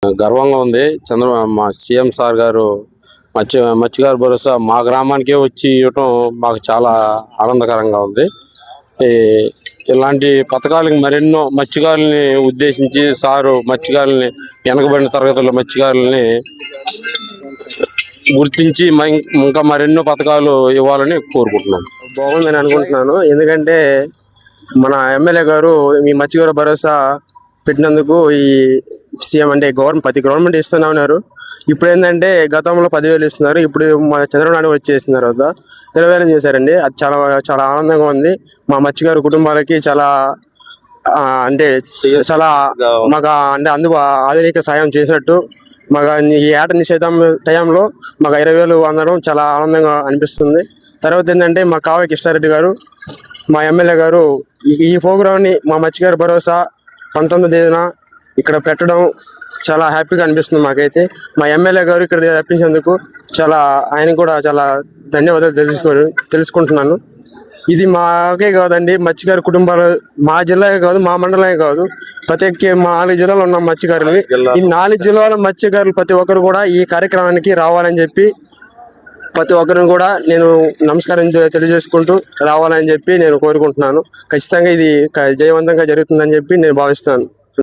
గర్వంగా ఉంది. మా సీఎం సార్ గారు మత్స్యకార భరోసా మా గ్రామానికే వచ్చి ఇవ్వటం మాకు చాలా ఆనందకరంగా ఉంది. ఇలాంటి పథకాలకు మరెన్నో మత్స్యకారుల్ని ఉద్దేశించి సారు మత్స్యకారుల్ని, వెనకబడిన తరగతుల మత్స్యకారుల్ని గుర్తించి ఇంకా మరెన్నో పథకాలు ఇవ్వాలని కోరుకుంటున్నాం. బాగుందని అనుకుంటున్నాను. ఎందుకంటే మన ఎమ్మెల్యే గారు మీ మత్స్యకార భరోసా పెట్టినందుకు ఈ సీఎం అంటే గవర్నమెంట్ ఇస్తూనే ఉన్నారు. ఇప్పుడు ఏంటంటే గతంలో 10,000 ఇస్తున్నారు, ఇప్పుడు మా చంద్రబాబు నాయుడు వచ్చేస్తున్నారు కదా 20,000 చేశారండి. అది చాలా చాలా ఆనందంగా ఉంది. మా మత్స్యకార కుటుంబాలకి చాలా అంటే చాలా మాకు అంటే ఆధునిక సాయం చేసినట్టు. మాకు ఈ ఏట నిషేధం టైంలో మాకు 20,000 అందడం చాలా ఆనందంగా అనిపిస్తుంది. తర్వాత ఏంటంటే మా కావ్య కృష్ణారెడ్డి గారు, మా ఎమ్మెల్యే గారు ఈ ప్రోగ్రామ్ని మా మత్స్యకార భరోసా 19వ తేదీన ఇక్కడ పెట్టడం చాలా హ్యాపీగా అనిపిస్తుంది మాకైతే. మా ఎమ్మెల్యే గారు ఇక్కడ రప్పించేందుకు ఆయన కూడా చాలా ధన్యవాదాలు తెలుసుకుంటున్నాను. ఇది మాకే కాదండి, మత్స్యకార కుటుంబాలు మా జిల్లాయే కాదు, మా మండలమే కాదు, మా 4 జిల్లాలో ఉన్న మత్స్యకారులు, ఈ 4 జిల్లాల మత్స్యకారులు ప్రతి ఒక్కరు కూడా ఈ కార్యక్రమానికి రావాలని చెప్పి ప్రతి ఒక్కరిని కూడా నేను నమస్కారం తెలియజేసుకుంటూ రావాలని చెప్పి నేను కోరుకుంటున్నాను. ఖచ్చితంగా ఇది జయవంతంగా జరుగుతుందని చెప్పి నేను భావిస్తాను.